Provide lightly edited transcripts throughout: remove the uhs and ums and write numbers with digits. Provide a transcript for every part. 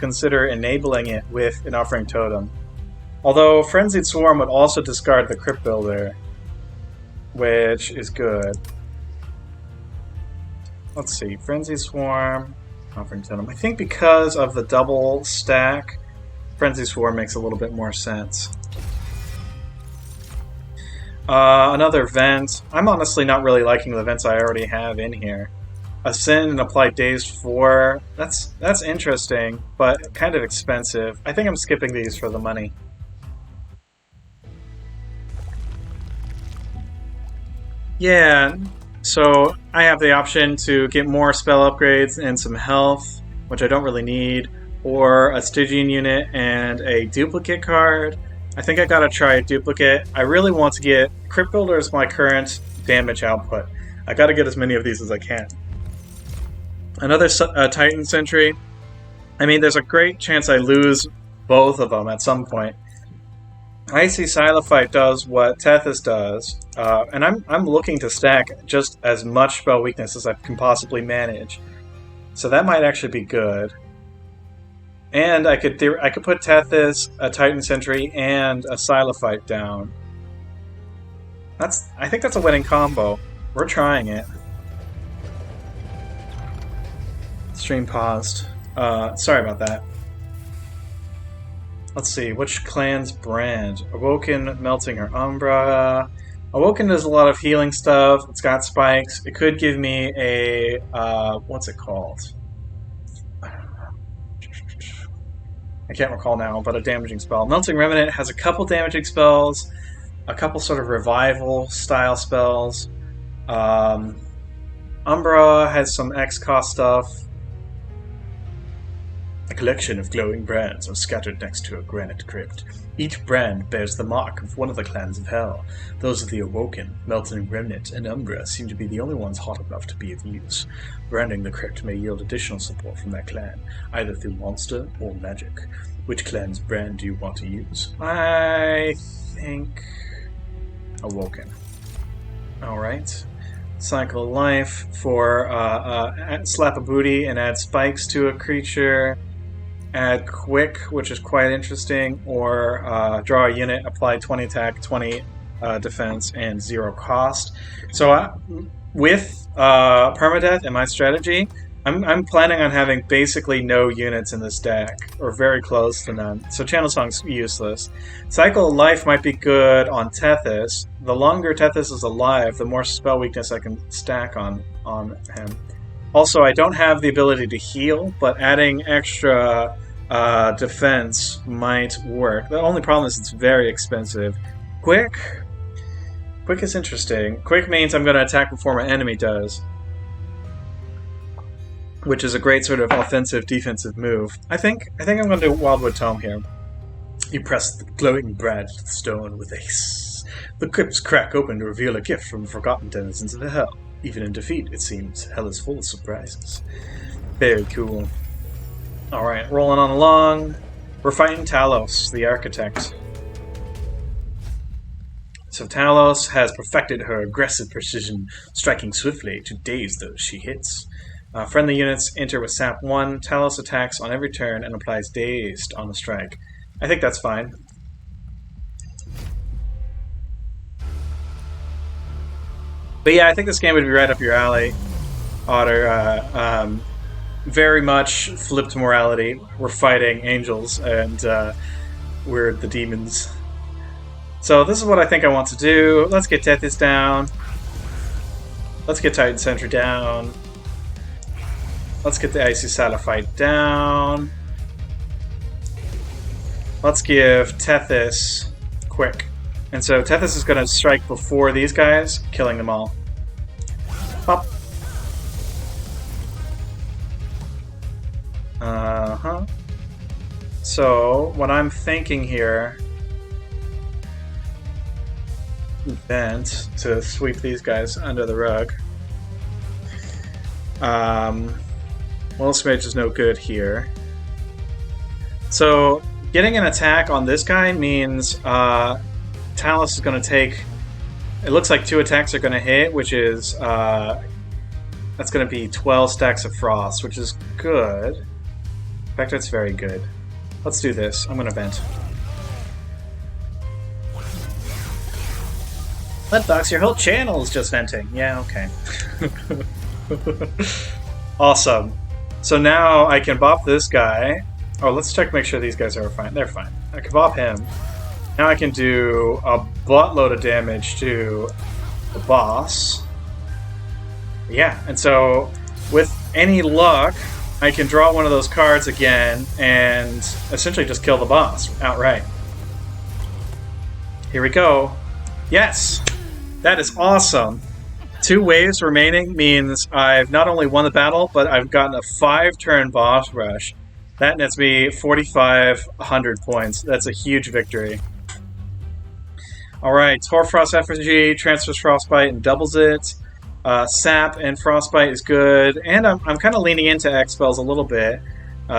consider enabling it with an Offering Totem. Although Frenzied Swarm would also discard the Crypt Builder, which is good. Let's see, Frenzied Swarm, Offering Totem. I think because of the double stack, Frenzied Swarm makes a little bit more sense. Another vent. I'm honestly not really liking the vents I already have in here. Ascend and apply Dazed 4. That's interesting, but kind of expensive. I think I'm skipping these for the money. Yeah, so I have the option to get more spell upgrades and some health, which I don't really need, or a Stygian unit and a duplicate card. I think I gotta try a duplicate. I really want to get... Crypt Builder is my current damage output. I gotta get as many of these as I can. Another Titan Sentry. I mean, there's a great chance I lose both of them at some point. Icy Silophyte does what Tethys does, and I'm looking to stack just as much spell weakness as I can possibly manage. So that might actually be good. And I could put Tethys, a Titan Sentry, and a Silophyte down. I think that's a winning combo. We're trying it. Stream paused. Sorry about that. Let's see, which clan's brand? Awoken, Melting, or Umbra? Awoken does a lot of healing stuff. It's got spikes. It could give me a... what's it called? I can't recall now, but a damaging spell. Melting Remnant has a couple damaging spells, a couple sort of revival-style spells. Umbra has some X-cost stuff. A collection of glowing brands are scattered next to a granite crypt. Each brand bears the mark of one of the clans of Hell. Those of the Awoken, Melting Remnant, and Umbra seem to be the only ones hot enough to be of use. Branding the crypt may yield additional support from that clan, either through monster or magic. Which clan's brand do you want to use? I think... Awoken. Alright. Cycle of Life for slap a booty and add spikes to a creature. Add Quick, which is quite interesting, or draw a unit, apply 20 attack, 20 defense, and 0 cost. So with Permadeath and my strategy, I'm planning on having basically no units in this deck, or very close to none. So Channel Song's useless. Cycle of Life might be good on Tethys. The longer Tethys is alive, the more spell weakness I can stack on him. Also, I don't have the ability to heal, but adding extra defense might work. The only problem is it's very expensive. Quick is interesting. Quick means I'm going to attack before my enemy does, which is a great sort of offensive-defensive move. I think I'm going to do Wildwood Tome here. You press the glowing brand to the stone with a hiss. The crypts crack open to reveal a gift from forgotten denizens of hell. Even in defeat, it seems, hell is full of surprises. Very cool. Alright, rolling on along. We're fighting Talos, the architect. So Talos has perfected her aggressive precision, striking swiftly to daze those she hits. Friendly units enter with Sap 1. Talos attacks on every turn and applies Dazed on the strike. I think that's fine. But yeah, I think this game would be right up your alley, Otter. Very much flipped morality. We're fighting angels, and we're the demons. So this is what I think I want to do. Let's get Tethys down. Let's get Titan Sentry down. Let's get the Icy Silophyte down. Let's give Tethys Quick. And so Tethys is going to strike before these guys, killing them all. Pop. So, what I'm thinking here... Vent to sweep these guys under the rug. Well, Smidge is no good here. So, getting an attack on this guy means Talos is going to take... It looks like 2 attacks are going to hit, which is... that's going to be 12 stacks of Frost, which is good. If fact, that's very good. Let's do this. I'm gonna vent. Letbox, your whole channel is just venting. Yeah, okay. Awesome. So now I can bop this guy. Oh, let's check, make sure these guys are fine. They're fine. I can bop him. Now I can do a buttload of damage to the boss. Yeah, and so with any luck, I can draw one of those cards again and essentially just kill the boss outright. Here we go. Yes! That is awesome. 2 waves remaining means I've not only won the battle, but I've gotten a 5-turn boss rush. That nets me 4,500 points. That's a huge victory. Alright, Hoarfrost Effigy transfers Frostbite and doubles it. Sap and Frostbite is good. And I'm kind of leaning into X-Spells a little bit.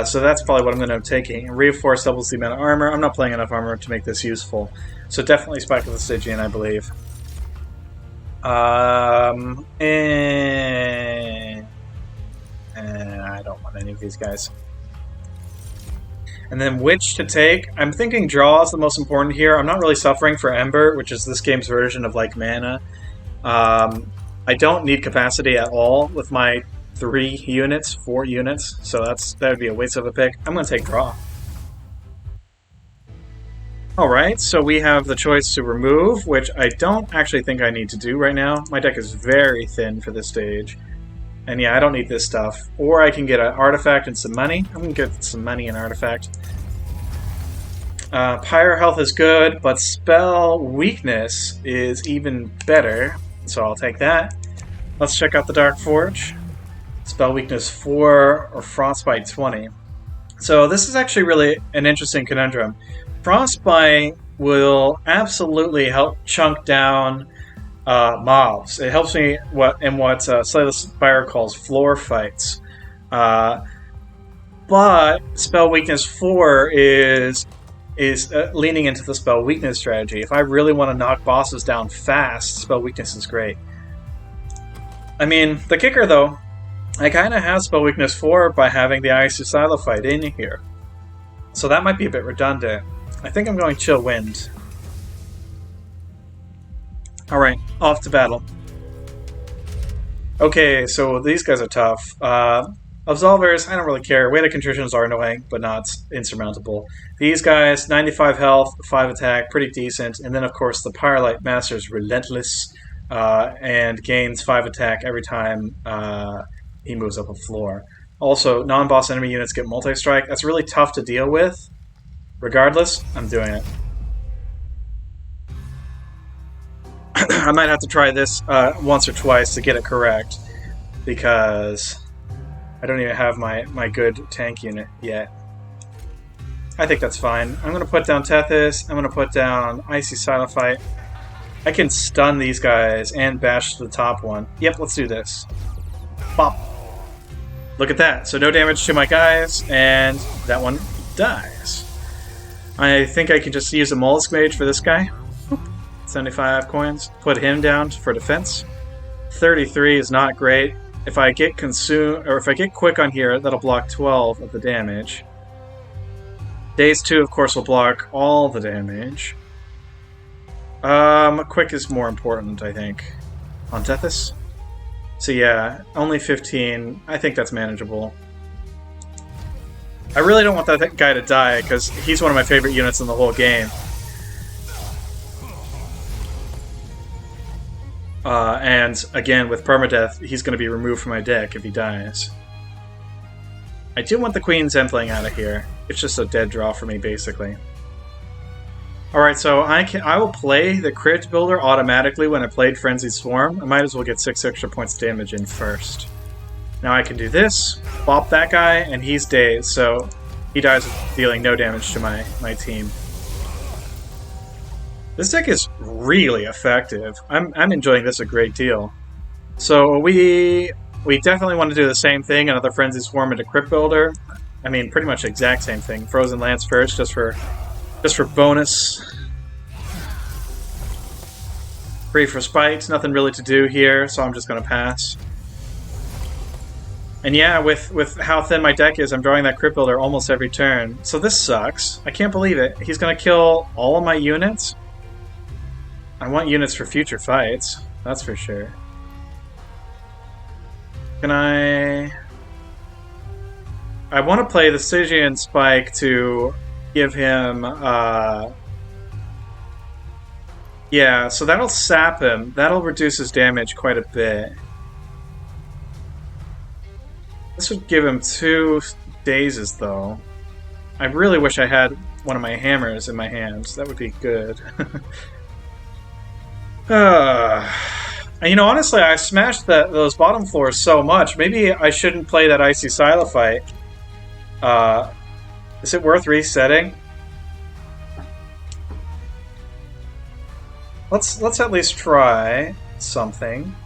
So that's probably what I'm going to be taking. And Reinforce doubles the amount of armor. I'm not playing enough armor to make this useful. So definitely Spike of the Stygian, I believe. I don't want any of these guys. And then which to take? I'm thinking Draw is the most important here. I'm not really suffering for Ember, which is this game's version of like mana. I don't need capacity at all with my 4 units, so that would be a waste of a pick. I'm going to take Draw. Alright, so we have the choice to remove, which I don't actually think I need to do right now. My deck is very thin for this stage. And yeah, I don't need this stuff. Or I can get an artifact and some money. I'm going to get some money and artifact. Pyre health is good, but spell weakness is even better. So I'll take that. Let's check out the Dark Forge. Spell weakness 4 or Frostbite 20. So this is actually really an interesting conundrum. Frostbite will absolutely help chunk down mobs. It helps me in what Slay the Spire calls floor fights. But spell weakness 4 is leaning into the spell weakness strategy. If I really want to knock bosses down fast, spell weakness is great. I mean, the kicker though, I kind of have spell weakness 4 by having the Icy Silo fight in here. So that might be a bit redundant. I think I'm going Chill Wind. Alright, off to battle. Okay, so these guys are tough. Absolvers, I don't really care. Weight of Contritions are annoying, but not insurmountable. These guys, 95 health, 5 attack, pretty decent. And then, of course, the Pyrelite Master is relentless and gains 5 attack every time he moves up a floor. Also, non-boss enemy units get multi-strike. That's really tough to deal with. Regardless, I'm doing it. I might have to try this once or twice to get it correct, because I don't even have my good tank unit yet. I think that's fine. I'm going to put down Tethys. I'm going to put down Icy Silophyte. I can stun these guys and bash the top one. Yep, let's do this. Bop. Look at that. So no damage to my guys, and that one dies. I think I can just use a Mollusk Mage for this guy. 75 coins. Put him down for defense. 33 is not great. If I get quick on here, that'll block 12 of the damage. Daze 2, of course, will block all the damage. Quick is more important, I think, on Tethys. So yeah, only 15. I think that's manageable. I really don't want that guy to die, because he's one of my favorite units in the whole game. And again, with permadeath, he's going to be removed from my deck if he dies. I do want the Queen's Empling out of here. It's just a dead draw for me, basically. Alright, so I will play the Crypt Builder automatically when I played Frenzied Swarm. I might as well get 6 extra points of damage in first. Now I can do this, bop that guy, and he's dazed, so he dies dealing no damage to my team. This deck is really effective. I'm enjoying this a great deal. So we definitely want to do the same thing, another Frenzied Swarm into Crypt Builder. I mean, pretty much the exact same thing. Frozen Lance first, just for bonus. Free for Spite, nothing really to do here, so I'm just going to pass. And yeah, with how thin my deck is, I'm drawing that Crypt Builder almost every turn. So this sucks. I can't believe it. He's going to kill all of my units? I want units for future fights. That's for sure. Can I want to play the Stygian Spike to give him... yeah, so that'll sap him. That'll reduce his damage quite a bit. This would give him 2 dazes, though. I really wish I had one of my hammers in my hands. That would be good. You know, honestly, I smashed those bottom floors so much. Maybe I shouldn't play that Icy Silophyte. Is it worth resetting? Let's at least try something.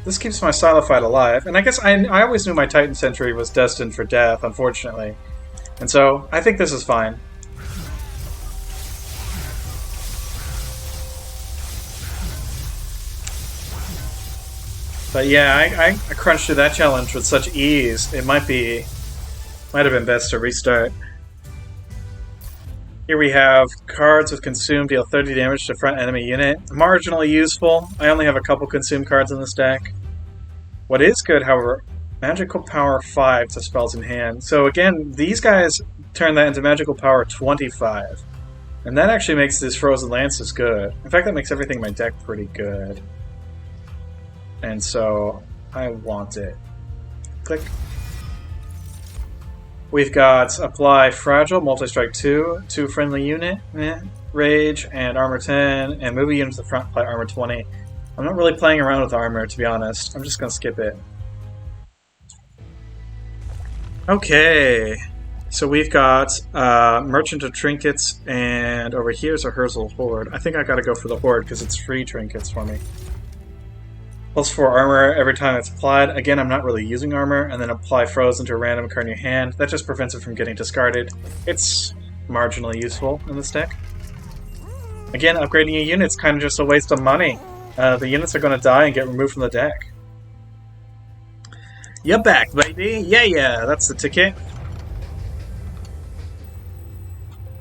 This keeps my Silophyte alive, and I guess I always knew my Titan Sentry was destined for death, unfortunately. And so, I think this is fine. But yeah, I crunched through that challenge with such ease, it might have been best to restart. Here we have cards with Consume deal 30 damage to front enemy unit. Marginally useful. I only have a couple Consume cards in this deck. What is good, however, Magical Power 5 to spells in hand. So again, these guys turn that into Magical Power 25. And that actually makes these Frozen Lances good. In fact, that makes everything in my deck pretty good. And so, I want it. Click. We've got Apply Fragile, Multi-Strike 2, 2 friendly unit, Rage, and Armor 10, and move a unit to the front, apply Armor 20. I'm not really playing around with armor, to be honest. I'm just going to skip it. Okay, so we've got Merchant of Trinkets, and over here's a Herzl Horde. I think I gotta go for the Horde, because it's free trinkets for me. +4 armor every time it's applied. Again, I'm not really using armor, and then apply Frozen to a random card in your hand. That just prevents it from getting discarded. It's marginally useful in this deck. Again, upgrading a unit's kind of just a waste of money. The units are going to die and get removed from the deck. You're back, baby! Yeah, that's the ticket.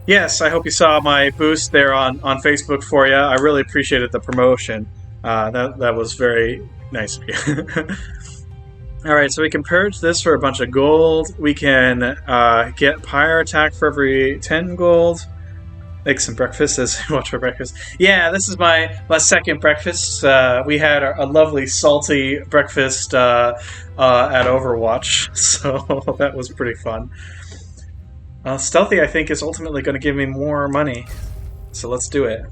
Yes, I hope you saw my boost there on Facebook for you. I really appreciated the promotion. That was very nice of you. Alright, so we can purge this for a bunch of gold. We can get Pyre attack for every 10 gold. Make some breakfast as watch for breakfast. Yeah, this is my second breakfast. We had a lovely salty breakfast at Overwatch, so that was pretty fun. Stealthy, I think, is ultimately going to give me more money, so let's do it.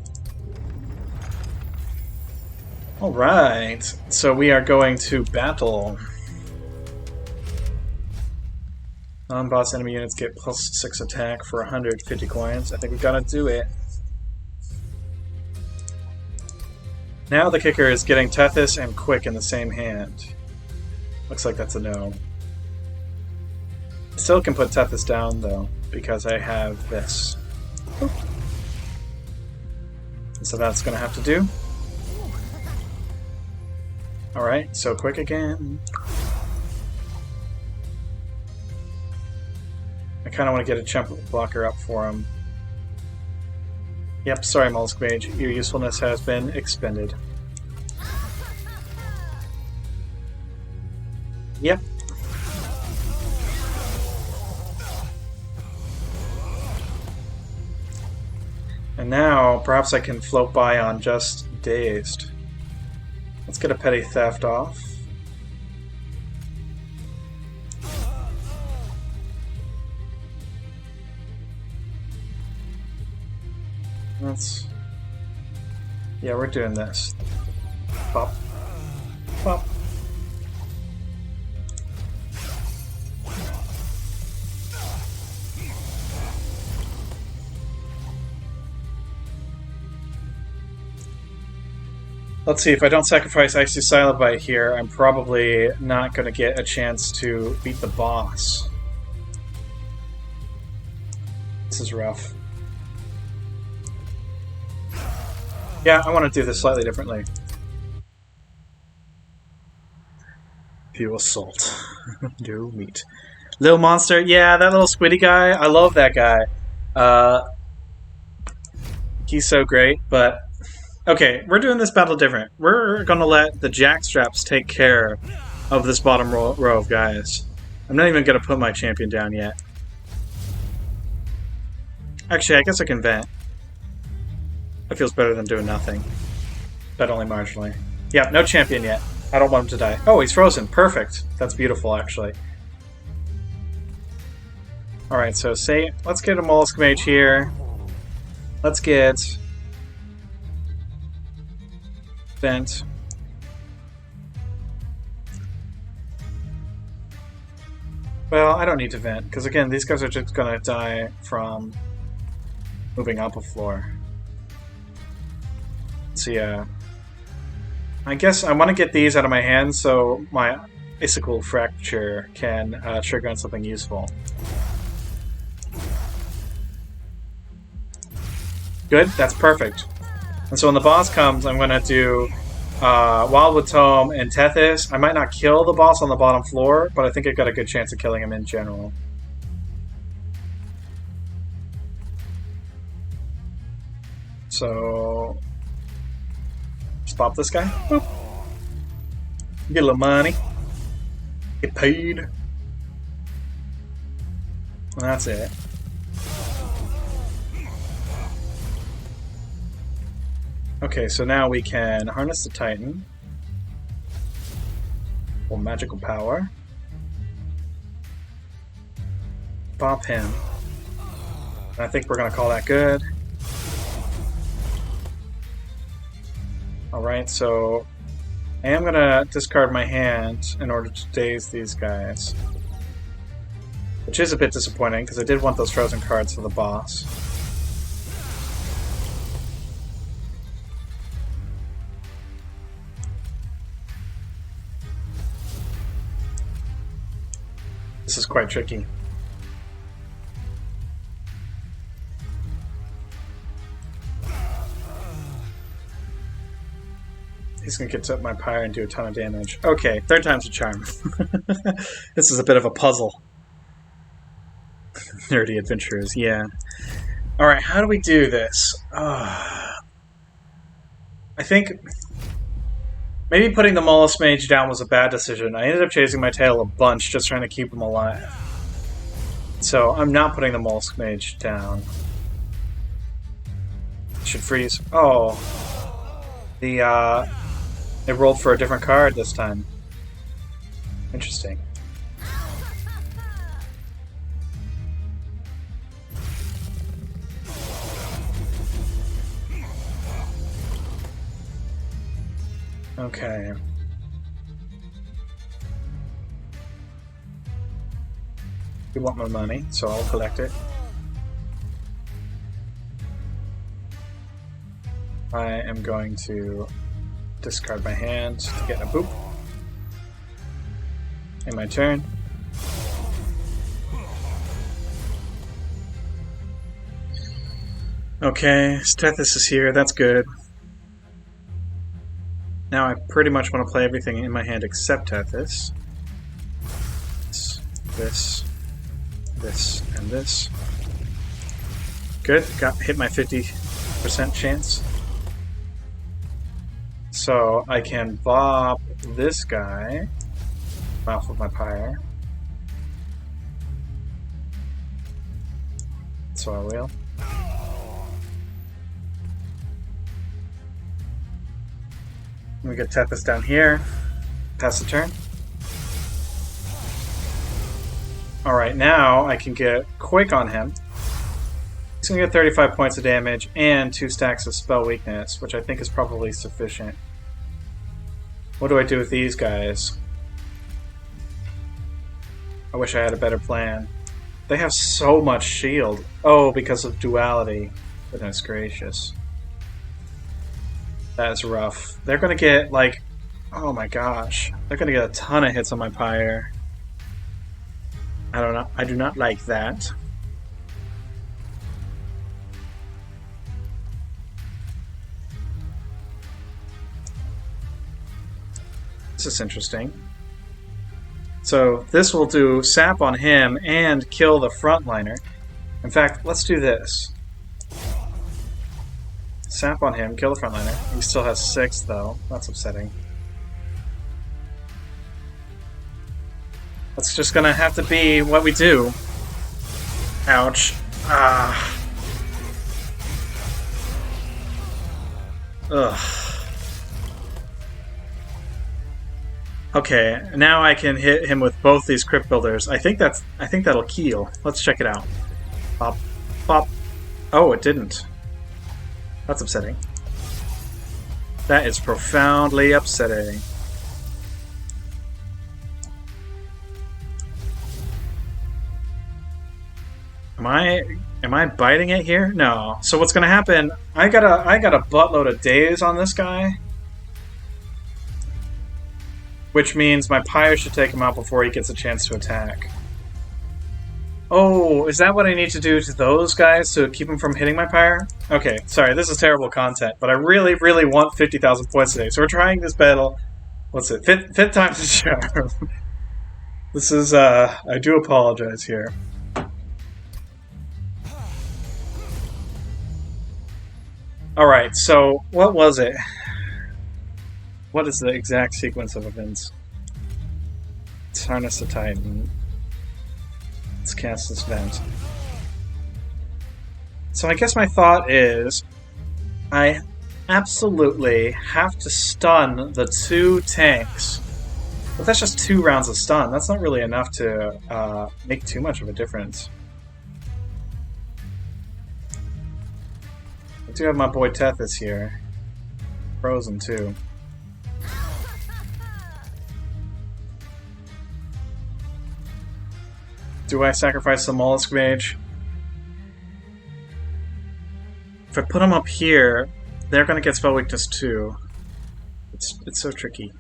Alright, so we are going to battle. Non-boss enemy units get +6 attack for 150 coins. I think we've got to do it. Now the kicker is getting Tethys and Quick in the same hand. Looks like that's a no. Still can put Tethys down, though, because I have this. Oop. So that's going to have to do. Alright, so Quick again. I kind of want to get a chump blocker up for him. Yep, sorry Mollusk Mage, your usefulness has been expended. Yep. And now, perhaps I can float by on just Dazed. Let's get a Petty Theft off. Yeah, we're doing this. Pop. Pop. Let's see, if I don't sacrifice Icy Silobite here, I'm probably not going to get a chance to beat the boss. This is rough. Yeah, I want to do this slightly differently. you assault. No meat. Little monster, yeah, that little squiddy guy, I love that guy. He's so great, but... Okay, we're doing this battle different. We're gonna let the jackstraps take care of this bottom row of guys. I'm not even gonna put my champion down yet. Actually, I guess I can vent. That feels better than doing nothing. But only marginally. Yeah, no champion yet. I don't want him to die. Oh, he's frozen. Perfect. That's beautiful, actually. Alright, so let's get a mollusk mage here. Let's get... Vent. Well, I don't need to vent, because again, these guys are just gonna die from moving up a floor. So yeah. I guess I want to get these out of my hands so my icicle fracture can trigger on something useful. Good, that's perfect. And so when the boss comes, I'm going to do Wildwood Tome and Tethys. I might not kill the boss on the bottom floor, but I think I've got a good chance of killing him in general. So... Stop this guy. Boop. Get a little money. Get paid. And that's it. Okay, so now we can harness the Titan. Full magical power. Bop him. And I think we're going to call that good. Alright, so I am going to discard my hand in order to daze these guys. Which is a bit disappointing, because I did want those frozen cards for the boss. This is quite tricky. He's going to get up my pyre and do a ton of damage. Okay, third time's a charm. This is a bit of a puzzle. Nerdy adventurers, yeah. Alright, how do we do this? I think maybe putting the Mollusk Mage down was a bad decision. I ended up chasing my tail a bunch just trying to keep him alive. So I'm not putting the Mollusk Mage down. Should freeze. Oh. It rolled for a different card this time. Interesting. Okay. We want more money, so I'll collect it. I am going to discard my hand to get a boop. In my turn. Okay, Tethys is here, that's good. Now I pretty much want to play everything in my hand except Tethys. This, and this. Good, hit my 50% chance. So I can bop this guy off of my pyre. So I will. We get Tethys down here. Pass the turn. Alright, now I can get Quake on him. He's going to get 35 points of damage and 2 stacks of spell weakness, which I think is probably sufficient. What do I do with these guys? I wish I had a better plan. They have so much shield. Oh, because of duality. Goodness gracious. That is rough. They're going to get, like... Oh my gosh. They're going to get a ton of hits on my pyre. I don't know. I do not like that. This is interesting. So this will do sap on him and kill the frontliner. In fact, let's do this. Sap on him, kill the frontliner. He still has 6 though. That's upsetting. That's just gonna have to be what we do. Ouch. Ah. Ugh. Okay, now I can hit him with both these crypt builders. I think that'll heal. Let's check it out. Pop, pop. Oh, it didn't. That's upsetting. That is profoundly upsetting. Am I biting it here? No. So what's gonna happen? I got a buttload of days on this guy. Which means my pyre should take him out before he gets a chance to attack. Oh, is that what I need to do to those guys to keep him from hitting my pyre? Okay, sorry, this is terrible content, but I really, really want 50,000 points today. So we're trying this battle. What's it? Fifth time's the charm. This is, I do apologize here. Alright, so what was it? What is the exact sequence of events? Let's harness the Titan. Let's cast this vent. So I guess my thought is I absolutely have to stun the 2 tanks. But that's just 2 rounds of stun. That's not really enough to make too much of a difference. I do have my boy Tethys here. Frozen too. Do I sacrifice the Mollusk Mage? If I put them up here, they're gonna get spell weakness too. It's so tricky.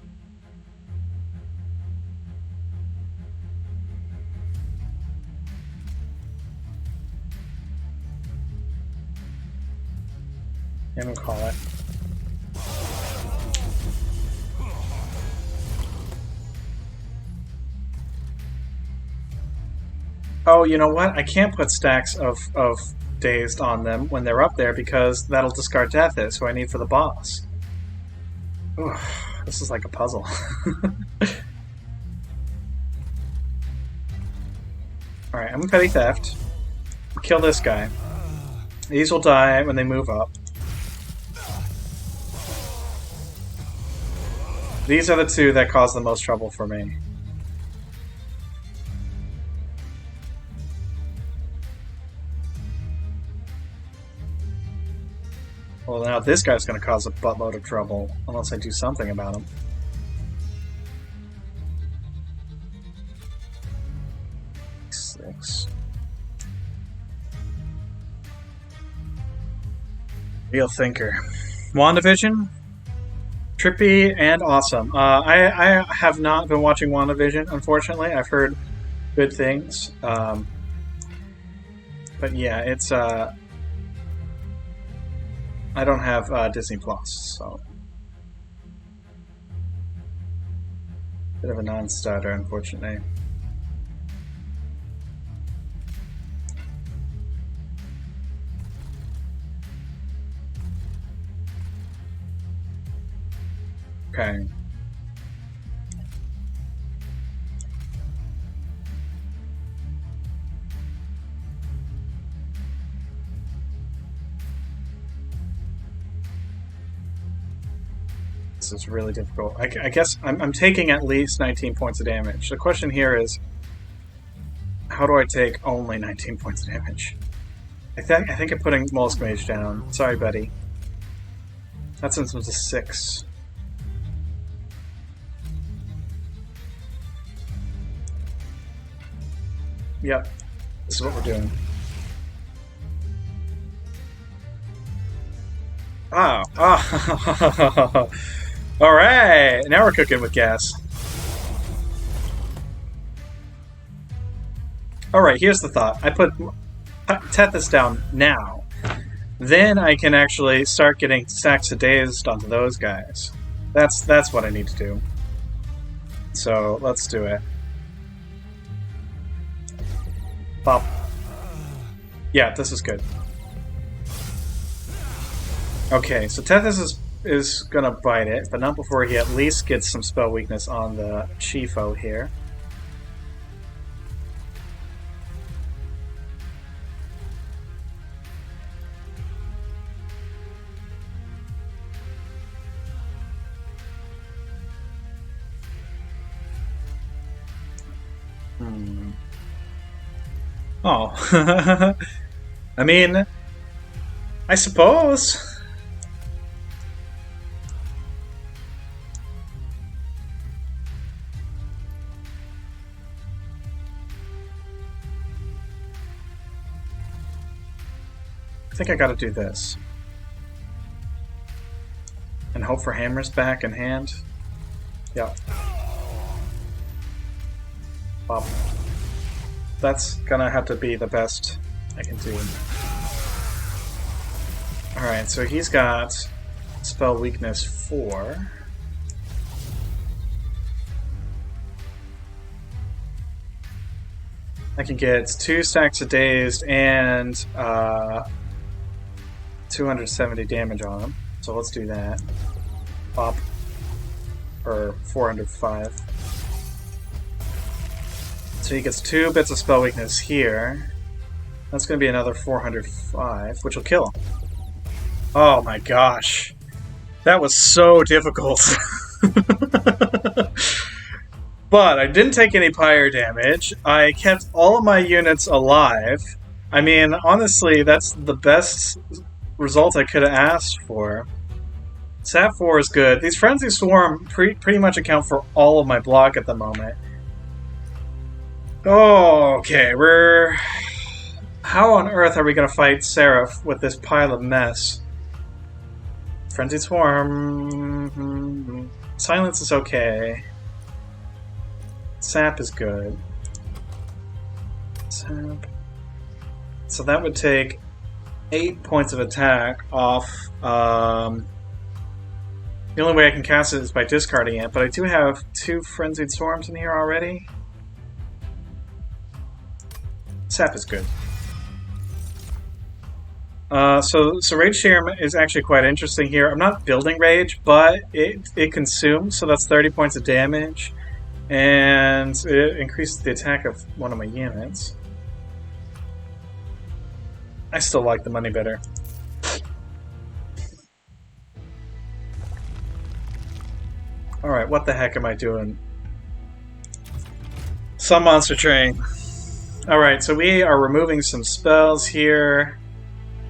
I'm gonna call it. Oh, you know what? I can't put stacks of dazed on them when they're up there because that'll discard Tethys, who I need for the boss. Ugh, this is like a puzzle. Alright, I'm gonna Petty Theft. Kill this guy. These will die when they move up. These are the 2 that cause the most trouble for me. Well, now this guy's going to cause a buttload of trouble, unless I do something about him. Six. Real thinker. WandaVision? Trippy and awesome. I have not been watching WandaVision, unfortunately. I've heard good things. But yeah, it's... I don't have Disney Plus, so... Bit of a non-starter, unfortunately. Okay. This is really difficult. I guess I'm taking at least 19 points of damage. The question here is, how do I take only 19 points of damage? I think I'm putting Mollusk Mage down. Sorry, buddy. That sends him to 6. Yep. This is what we're doing. Oh. Oh. Alright! Now we're cooking with gas. Alright, here's the thought. I put Tethys down now. Then I can actually start getting stacks of dazed onto those guys. That's what I need to do. So, let's do it. Pop. Yeah, this is good. Okay, so Tethys is gonna bite it, but not before he at least gets some spell weakness on the Chiefo here. Oh. I mean, I suppose. I think I gotta do this. And hope for hammers back in hand. Yep. Pop. That's gonna have to be the best I can do. Alright, so he's got spell weakness 4. I can get 2 stacks of dazed and 270 damage on him. So let's do that. Pop. Or 405. So he gets 2 bits of spell weakness here. That's going to be another 405, which will kill him. Oh my gosh. That was so difficult. But I didn't take any pyre damage. I kept all of my units alive. I mean, honestly, that's the best result I could have asked for. Sat 4 is good. These Frenzy Swarm pretty much account for all of my block at the moment. Oh, okay, we're... How on earth are we going to fight Seraph with this pile of mess? Frenzy Swarm... Silence is okay. Sap is good. Sap... So that would take 8 points of attack off... The only way I can cast it is by discarding it, but I do have 2 Frenzied Swarms in here already. Sap is good. So Rage Shear is actually quite interesting here. I'm not building Rage, but it consumes, so that's 30 points of damage. And it increases the attack of one of my units. I still like the money better. Alright, what the heck am I doing? Some monster train. Alright, so we are removing some spells here.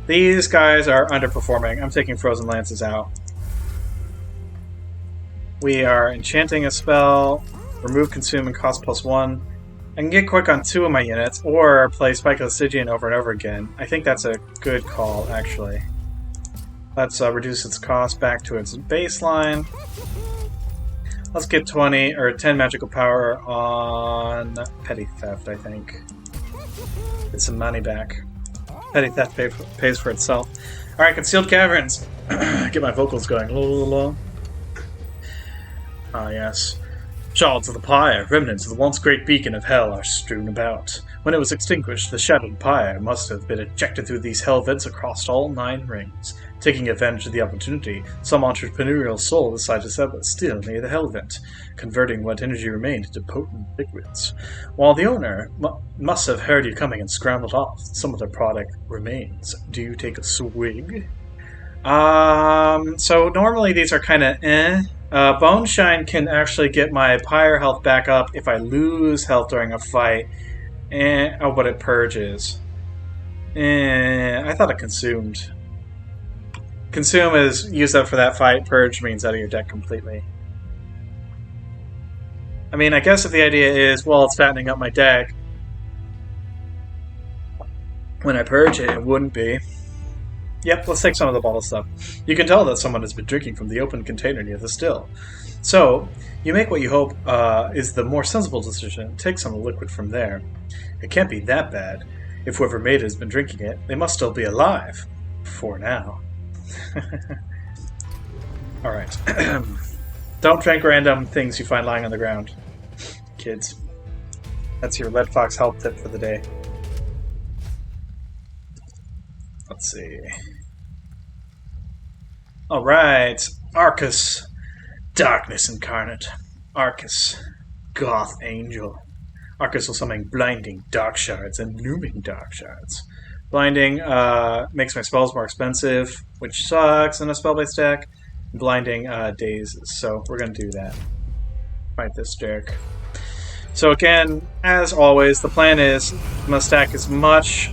These guys are underperforming. I'm taking Frozen Lances out. We are enchanting a spell. Remove, consume, and cost +1. I can get quick on 2 of my units, or play Spike of the Stygian over and over again. I think that's a good call, actually. Let's reduce its cost back to its baseline. Let's get 20 or 10 magical power on Petty Theft, I think. Get some money back. Petty Theft pays for itself. Alright, Concealed Caverns. Get my vocals going. Ah, yes. Shards of the pyre, remnants of the once great beacon of hell, are strewn about. When it was extinguished, the shattered pyre must have been ejected through these hell vents across all 9 rings. Taking advantage of the opportunity, some entrepreneurial soul decided to set it still near the hell vent, converting what energy remained into potent liquids. While the owner must have heard you coming and scrambled off, some of the product remains. Do you take a swig? So normally these are kind of Bone Shine can actually get my pyre health back up if I lose health during a fight. Oh, but it purges. I thought it consumed. Consume is used up for that fight. Purge means out of your deck completely. I mean, I guess if the idea is, well, it's fattening up my deck, when I purge it, it wouldn't be. Yep, let's take some of the bottle stuff. You can tell that someone has been drinking from the open container near the still. So, you make what you hope is the more sensible decision. Take some of the liquid from there. It can't be that bad. If whoever made it has been drinking it, they must still be alive. For now. Alright. Don't drink random things you find lying on the ground. Kids. That's your Red Fox health tip for the day. Let's see. Alright. Arcus. Darkness incarnate. Arcus. Goth Angel. Arcus will summon blinding dark shards and looming dark shards. Blinding makes my spells more expensive, which sucks in a spell-based deck. Blinding dazes, so we're going to do that. Fight this jerk. So again, as always, the plan is I'm going to stack as much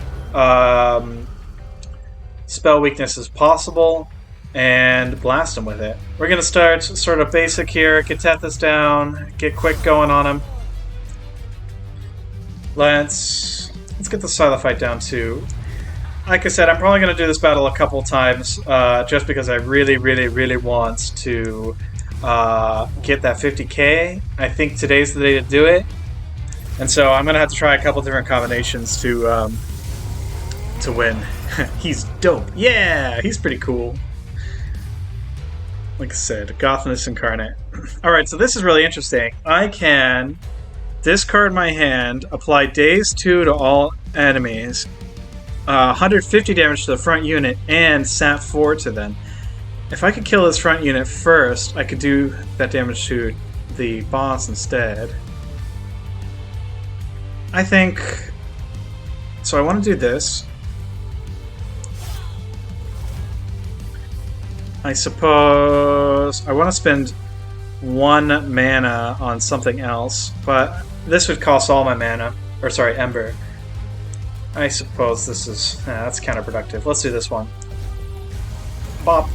spell weakness as possible and blast him with it. We're going to start sort of basic here, get Tethys down, get quick going on him. Let's get the silent fight down too. Like I said, I'm probably going to do this battle a couple times just because I really, really, really want to get that 50k. I think today's the day to do it. And so I'm going to have to try a couple different combinations to win. He's dope. Yeah, he's pretty cool. Like I said, Gothness Incarnate. Alright, so this is really interesting. I can discard my hand, apply Daze 2 to all enemies, 150 damage to the front unit, and sap 4 to them. If I could kill this front unit first, I could do that damage to the boss instead. I think... So I want to do this. I suppose I want to spend 1 mana on something else, but this would cost all my mana. Or sorry, Ember. I suppose this is... that's counterproductive. Let's do this one. Pop.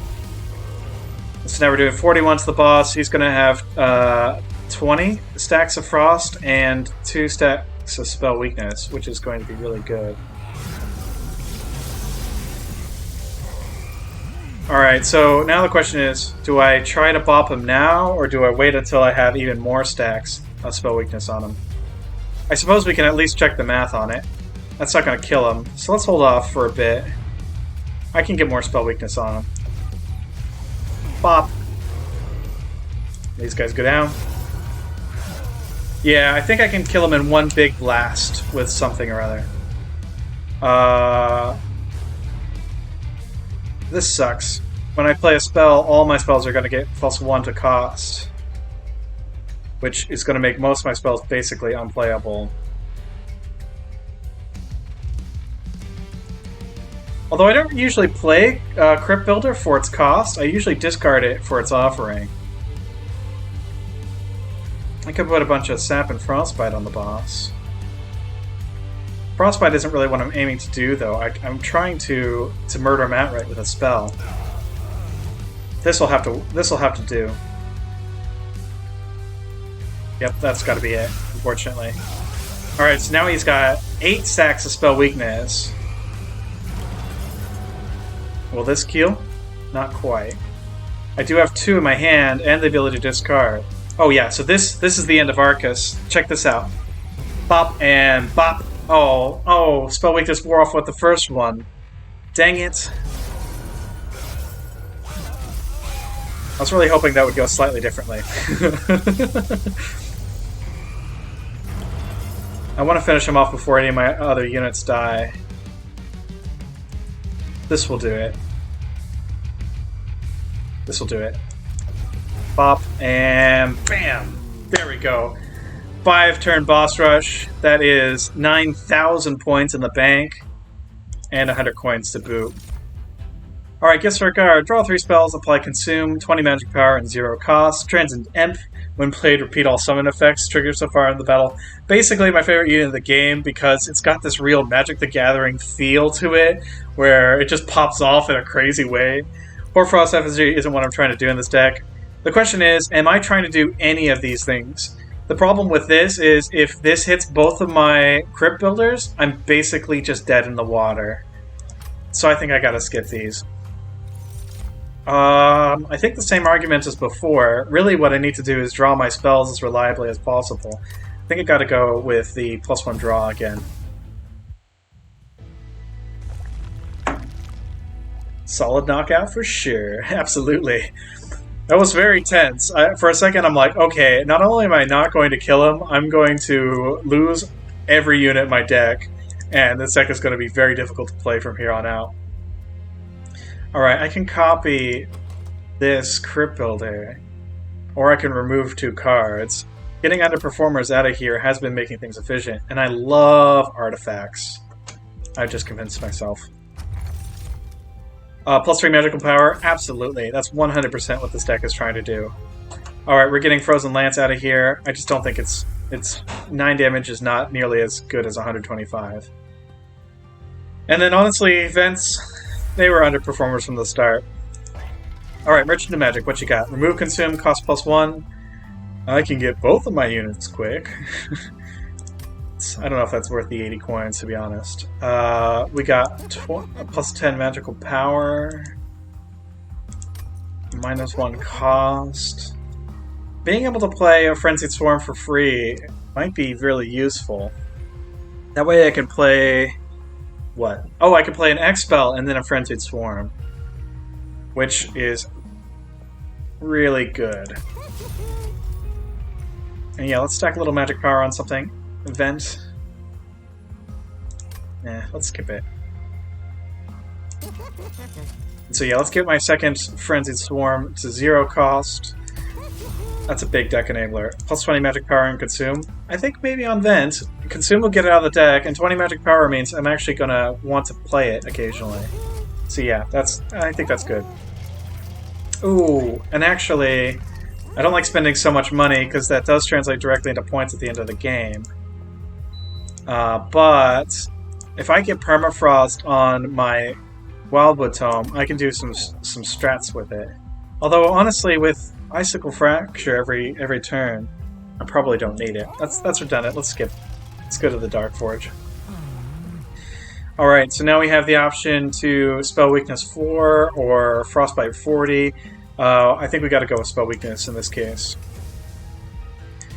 So now we're doing 41 to the boss. He's going to have 20 stacks of Frost and 2 stacks of Spell Weakness, which is going to be really good. Alright, so now the question is, do I try to bop him now, or do I wait until I have even more stacks of Spell Weakness on him? I suppose we can at least check the math on it. That's not going to kill him, so let's hold off for a bit. I can get more Spell Weakness on him. Bop. These guys go down. Yeah, I think I can kill him in one big blast with something or other. This sucks. When I play a spell, all my spells are going to get +1 to cost, which is going to make most of my spells basically unplayable. Although I don't usually play Crypt Builder for its cost, I usually discard it for its offering. I could put a bunch of Sap and Frostbite on the boss. Frostbite isn't really what I'm aiming to do, though. I'm trying to murder him outright with a spell. This'll have to do. Yep, that's got to be it, unfortunately. All right, so now he's got 8 stacks of Spell Weakness. Will this kill? Not quite. I do have 2 in my hand and the ability to discard. Oh yeah, so this is the end of Arcus. Check this out. Bop and bop. Oh, Spell Weakness wore off with the first one. Dang it. I was really hoping that would go slightly differently. I want to finish him off before any of my other units die. This will do it. This will do it. Bop and bam! There we go. 5-turn boss rush. That is 9,000 points in the bank. And 100 coins to boot. Alright, Gifts for Guard. Draw 3 spells, apply Consume, 20 magic power, and 0 cost. Transcend Imp. When played, repeat all summon effects triggered so far in the battle. Basically my favorite unit in the game because it's got this real Magic the Gathering feel to it, where it just pops off in a crazy way. Hoarfrost Effigy isn't what I'm trying to do in this deck. The question is, am I trying to do any of these things? The problem with this is if this hits both of my Crypt Builders, I'm basically just dead in the water. So I think I gotta skip these. I think the same argument as before. Really what I need to do is draw my spells as reliably as possible. I think I gotta go with the +1 draw again. Solid knockout for sure. Absolutely. That was very tense. For a second, I'm like, okay, not only am I not going to kill him, I'm going to lose every unit in my deck, and this deck is going to be very difficult to play from here on out. Alright, I can copy this crypt builder, or I can remove 2 cards. Getting underperformers out of here has been making things efficient, and I love artifacts. I just convinced myself. +3 magical power? Absolutely. That's 100% what this deck is trying to do. Alright, we're getting Frozen Lance out of here. I just don't think it's 9 damage is not nearly as good as 125. And then honestly, Vents, they were underperformers from the start. Alright, Merchant of Magic, what you got? Remove, consume, cost +1. I can get both of my units quick. I don't know if that's worth the 80 coins, to be honest. We got +10 magical power. -1 cost. Being able to play a Frenzied Swarm for free might be really useful. That way I can play... what? Oh, I can play an X-Spell and then a Frenzied Swarm. Which is really good. And yeah, let's stack a little magic power on something. Vent. Let's skip it. So yeah, let's get my second Frenzied Swarm to 0 cost. That's a big deck enabler. +20 magic power and consume. I think maybe on Vent, consume will get it out of the deck, and 20 magic power means I'm actually gonna want to play it occasionally. So yeah, I think that's good. Ooh, and actually, I don't like spending so much money because that does translate directly into points at the end of the game. But if I get Permafrost on my Wildwood Tome, I can do some strats with it. Although honestly, with Icicle Fracture every turn, I probably don't need it. That's redundant. Let's skip. Let's go to the Dark Forge. Alright, so now we have the option to Spell Weakness 4 or Frostbite 40. I think we gotta go with Spell Weakness in this case.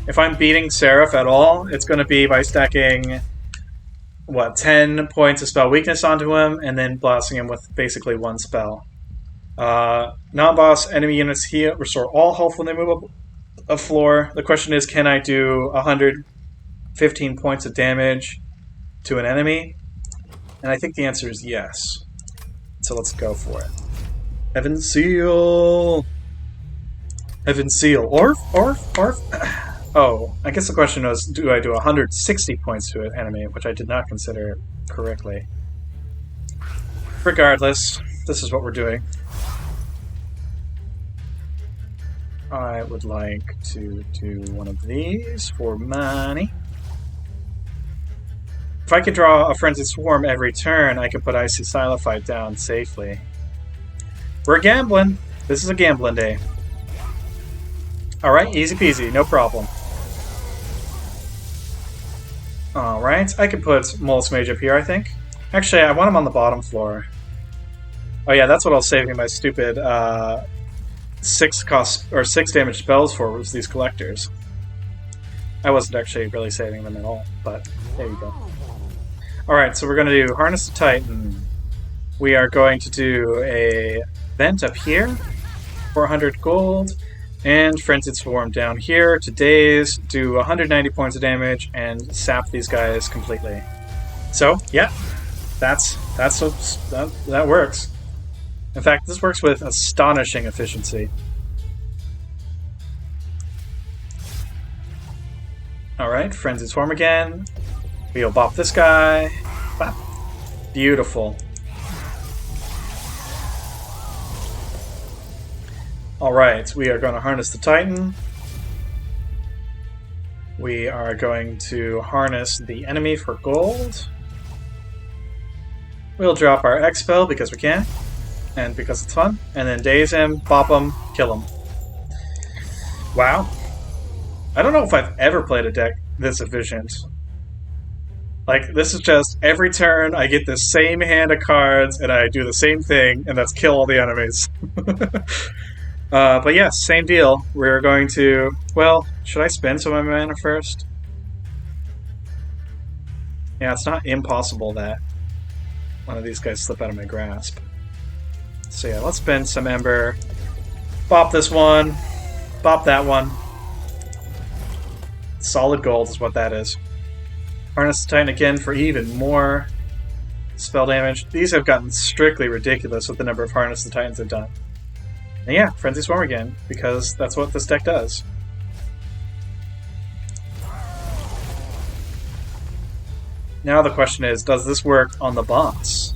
If I'm beating Seraph at all, it's gonna be by stacking, 10 points of Spell Weakness onto him, and then blasting him with basically 1 spell. Non-boss enemy units heal, restore all health when they move up a floor. The question is, can I do 115 points of damage to an enemy? And I think the answer is yes. So let's go for it. Heaven Seal! Heaven Seal. Orf? Oh, I guess the question was, do I do 160 points to an enemy, which I did not consider correctly. Regardless, this is what we're doing. I would like to do one of these for money. If I could draw a Frenzied Swarm every turn, I could put Icy Silophyte down safely. We're gambling. This is a gambling day. Alright, easy peasy, no problem. Alright, I could put Mollusk Mage up here, I think. Actually, I want him on the bottom floor. Oh yeah, that's what I was saving my stupid 6 damage spells for, was these collectors. I wasn't actually really saving them at all, but there you go. Alright, so we're going to do Harness the Titan. We are going to do a Vent up here, 400 gold, and Frenzied Swarm down here to daze, do 190 points of damage, and sap these guys completely. So, yeah, that works. In fact, this works with astonishing efficiency. Alright, Frenzied Swarm again. We'll bop this guy. Bop. Beautiful. Alright, we are going to harness the Titan. We are going to harness the enemy for gold. We'll drop our X-Spell because we can, and because it's fun, and then daze him, bop him, kill him. Wow. I don't know if I've ever played a deck this efficient. Like, this is just, every turn I get the same hand of cards, and I do the same thing, and that's kill all the enemies. But yes, same deal. We're going to... Well, should I spend some of my mana first? Yeah, it's not impossible that one of these guys slip out of my grasp. So yeah, let's spend some Ember. Bop this one. Bop that one. Solid gold is what that is. Harness the Titan again for even more spell damage. These have gotten strictly ridiculous with the number of Harness the Titans have done. And yeah, Frenzy Swarm again, because that's what this deck does. Now the question is, does this work on the boss?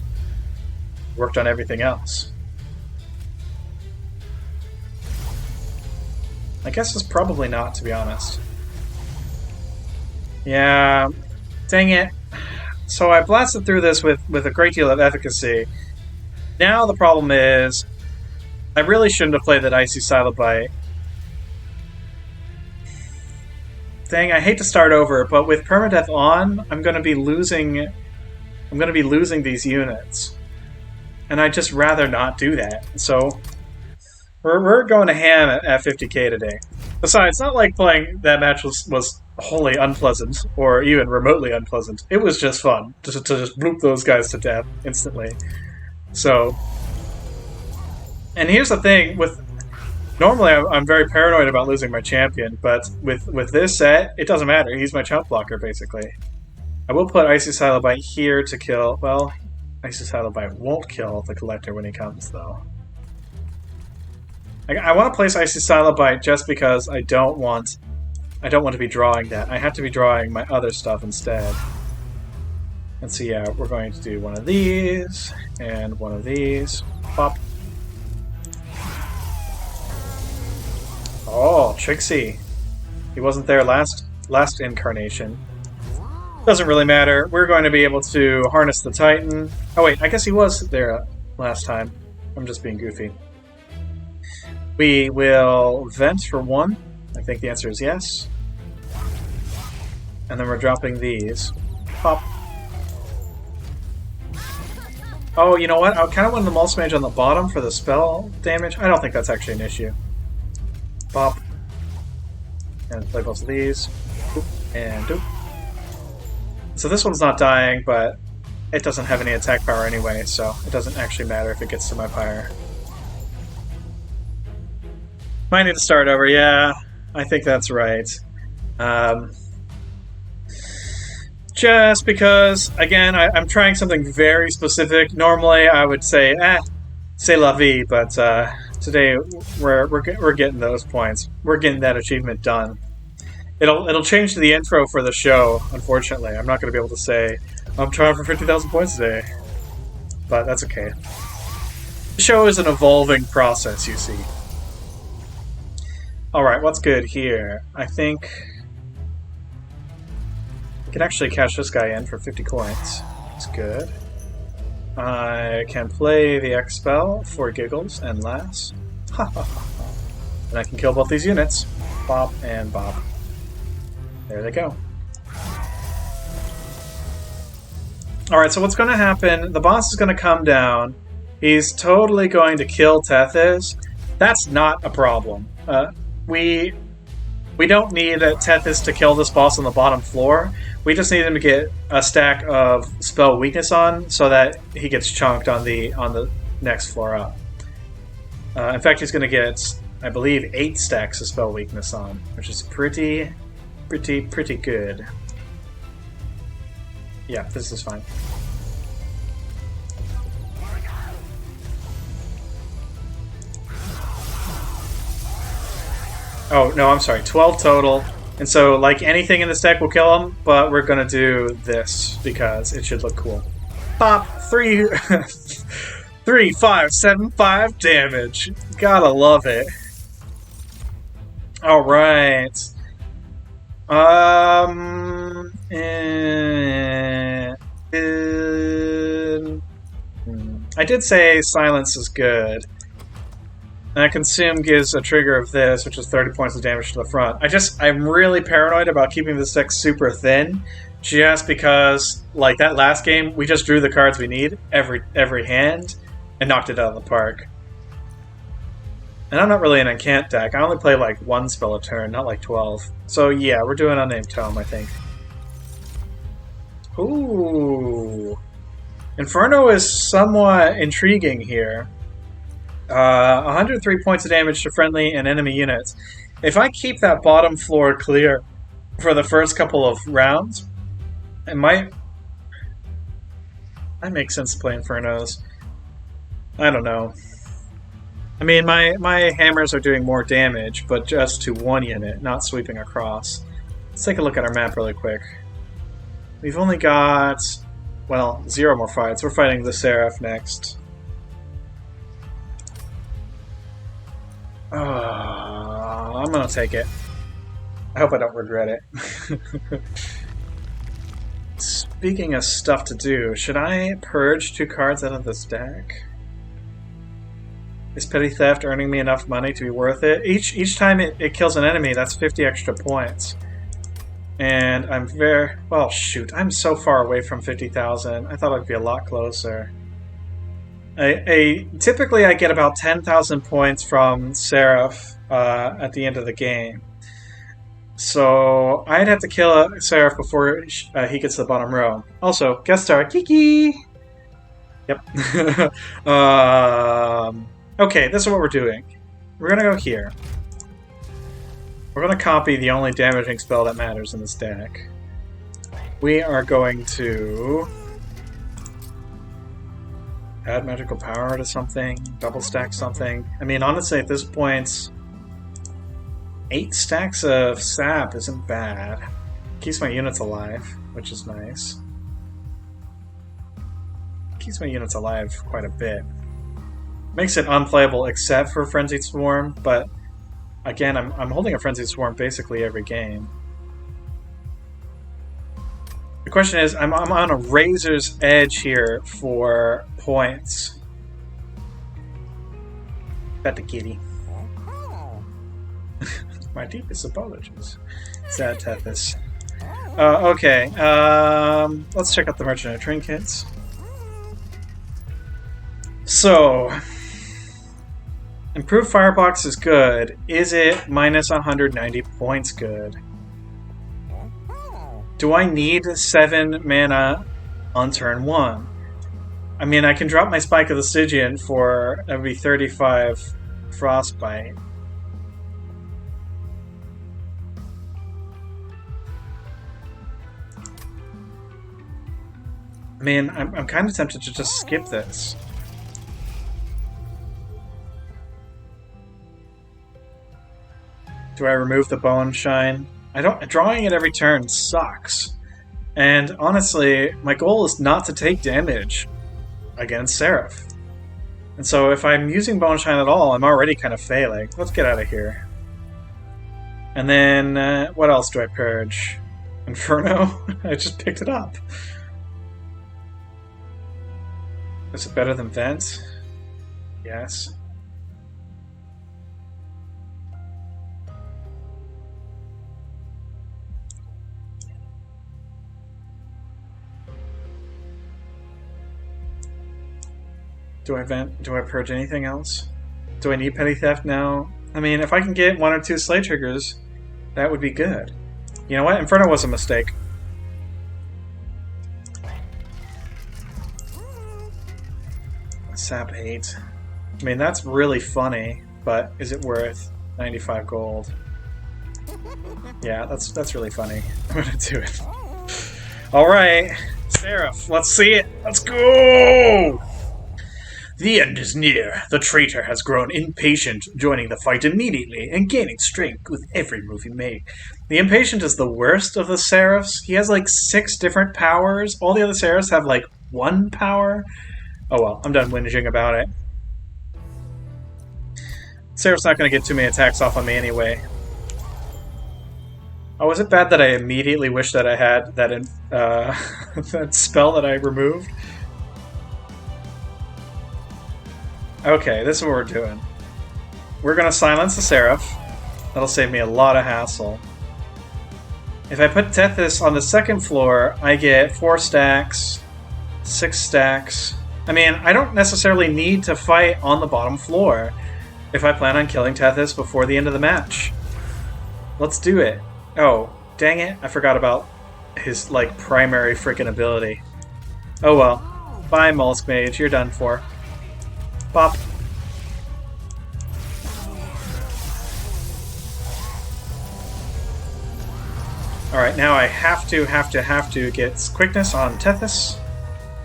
Worked on everything else. I guess it's probably not, to be honest. Yeah, dang it. So I blasted through this with a great deal of efficacy. Now the problem is, I really shouldn't have played that Icy Silobite. Dang, I hate to start over, but with permadeath on, I'm going to be losing these units. And I'd just rather not do that. So we're going to ham at 50k today. Besides, it's not like playing that match was wholly unpleasant, or even remotely unpleasant. It was just fun to just bloop those guys to death instantly. So, and here's the thing, normally I'm very paranoid about losing my champion, but with this set, it doesn't matter. He's my chump blocker, basically. I will put Icy Silobite here to kill, well, Icy Silobite won't kill the Collector when he comes, though. I want to place Icy Silobite just because I don't want to be drawing that. I have to be drawing my other stuff instead. And so yeah, we're going to do one of these, and one of these. Pop. Oh, Trixie. He wasn't there last incarnation. Doesn't really matter. We're going to be able to harness the Titan. Oh wait, I guess he was there last time. I'm just being goofy. We will vent for one. I think the answer is yes. And then we're dropping these. Pop. Oh, you know what? I kind of want the Mulch Mage on the bottom for the spell damage. I don't think that's actually an issue. Pop. And play both of these. Boop. And doop. So this one's not dying, but it doesn't have any attack power anyway, so it doesn't actually matter if it gets to my pyre. Might need to start over, yeah. I think that's right. Just because, again, I'm trying something very specific. Normally I would say, c'est la vie, but today we're getting those points. We're getting that achievement done. It'll change the intro for the show, unfortunately. I'm not going to be able to say, I'm trying for 50,000 points today. But that's okay. The show is an evolving process, you see. Alright, what's good here? I think I can actually cash this guy in for 50 coins. That's good. I can play the X spell for giggles and laughs. Ha ha ha. And I can kill both these units. Bop and bop. There they go. Alright, so what's going to happen, the boss is going to come down. He's totally going to kill Tethys. That's not a problem. We don't need Tethys to kill this boss on the bottom floor. We just need him to get a stack of spell weakness on so that he gets chunked on the next floor up. In fact, he's going to get, I believe, 8 stacks of spell weakness on, which is pretty good. Yeah, this is fine. Oh, no, I'm sorry. 12 total. And so, like, anything in this deck will kill him, but we're going to do this because it should look cool. Pop! 3, 5, 7, 5 damage. Gotta love it. Alright. I did say silence is good. And consume gives a trigger of this, which is 30 points of damage to the front. I'm really paranoid about keeping this deck super thin, just because, like that last game, we just drew the cards we need every hand and knocked it out of the park. And I'm not really an Encant deck. I only play like 1 spell a turn, not like 12. So yeah, we're doing Unnamed Tome, I think. Ooh. Inferno is somewhat intriguing here. 103 points of damage to friendly and enemy units. If I keep that bottom floor clear for the first couple of rounds, it might That makes sense to play Infernos. I don't know. I mean, my hammers are doing more damage, but just to one unit, not sweeping across. Let's take a look at our map really quick. We've only got, well, 0 more fights. We're fighting the Seraph next. I'm gonna take it. I hope I don't regret it. Speaking of stuff to do, should I purge 2 cards out of this deck? Is Petty Theft earning me enough money to be worth it? Each time it kills an enemy, that's 50 extra points. And I'm very... well, shoot, I'm so far away from 50,000. I thought I'd be a lot closer. Typically, I get about 10,000 points from Seraph at the end of the game. So I'd have to kill a Seraph before he gets to the bottom row. Also, guest star, Kiki! Yep. Okay, this is what we're doing. We're gonna go here. We're gonna copy the only damaging spell that matters in this deck. We are going to add magical power to something, double stack something. I mean, honestly, at this point, 8 stacks of sap isn't bad. Keeps my units alive, which is nice. Keeps my units alive quite a bit. Makes it unplayable except for Frenzied Swarm, but again, I'm holding a Frenzied Swarm basically every game. The question is, I'm on a razor's edge here for points. Bet the kitty. My deepest apologies. Sad Tethys. Okay, let's check out the Merchant of Trinkets. So, improved Firebox is good. Is it minus 190 points good? Do I need 7 mana on turn 1? I mean, I can drop my Spike of the Stygian for every 35 Frostbite. I mean, I'm kind of tempted to just skip this. Do I remove the Bone Shine? Drawing it every turn sucks. And honestly, my goal is not to take damage against Seraph. And so if I'm using Bone Shine at all, I'm already kind of failing. Let's get out of here. And then, what else do I purge? Inferno? I just picked it up. Is it better than Vent? Yes. Do I vent? Do I purge anything else? Do I need Petty Theft now? I mean, if I can get 1 or 2 Slay Triggers, that would be good. You know what? Inferno was a mistake. Sap 8. I mean, that's really funny, but is it worth 95 gold? Yeah, that's really funny. I'm gonna do it. Alright, Seraph, let's see it. Let's go! The end is near. The traitor has grown impatient, joining the fight immediately and gaining strength with every move he makes. The impatient is the worst of the Seraphs. He has like 6 different powers. All the other Seraphs have like 1 power. Oh well, I'm done whinging about it. Seraph's not going to get too many attacks off on me anyway. Oh, is it bad that I immediately wish that I had that, that spell that I removed? Okay, this is what we're doing. We're going to silence the Seraph. That'll save me a lot of hassle. If I put Tethys on the 2nd floor, I get 4 stacks, 6 stacks. I mean, I don't necessarily need to fight on the bottom floor if I plan on killing Tethys before the end of the match. Let's do it. Oh, dang it. I forgot about his, like, primary freaking ability. Oh well. Bye, Mollusk Mage. You're done for. Bop. Alright, now I have to get quickness on Tethys.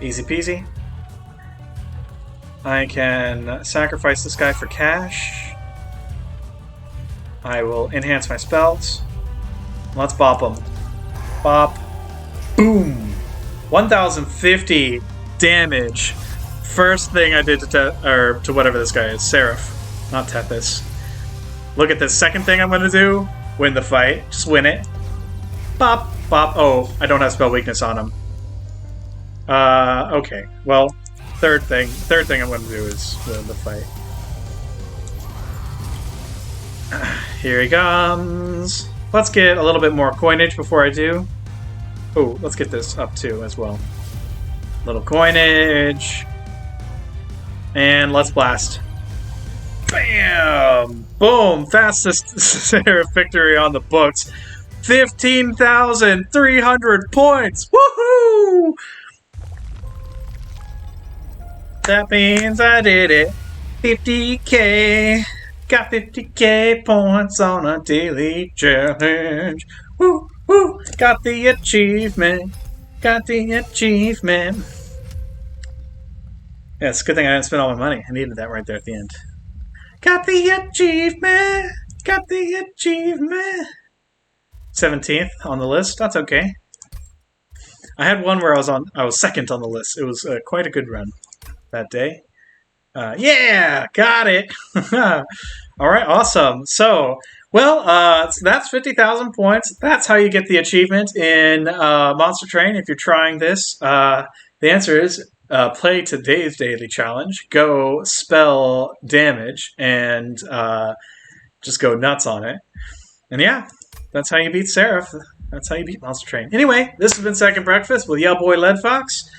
Easy peasy. I can sacrifice this guy for cash. I will enhance my spells. Let's bop them. Bop. Boom. 1050 damage. First thing I did to whatever this guy is. Seraph. Not Tethys. Look at this. Second thing I'm going to do. Win the fight. Just win it. Bop. Bop. Oh, I don't have spell weakness on him. Okay. Well, third thing I'm going to do is win the fight. Here he comes. Let's get a little bit more coinage before I do. Oh, let's get this up too as well. Little coinage. And let's blast. Bam! Boom! Fastest Seraph victory on the books. 15,300 points! Woohoo! That means I did it. 50k. Got 50k points on a daily challenge. Woo! Woo! Got the achievement. Got the achievement. Yeah, it's a good thing I didn't spend all my money. I needed that right there at the end. Got the achievement. Got the achievement. 17th on the list. That's okay. I had one where I was second on the list. It was quite a good run that day. Yeah, got it. All right, awesome. So, well, that's 50,000 points. That's how you get the achievement in Monster Train. If you're trying this, the answer is play today's daily challenge. Go spell damage and just go nuts on it. And yeah, that's how you beat Seraph. That's how you beat Monster Train. Anyway, this has been Second Breakfast with Boy Lead Fox.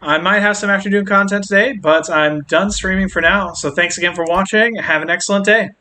I might have some afternoon content today, but I'm done streaming for now. So thanks again for watching. Have an excellent day.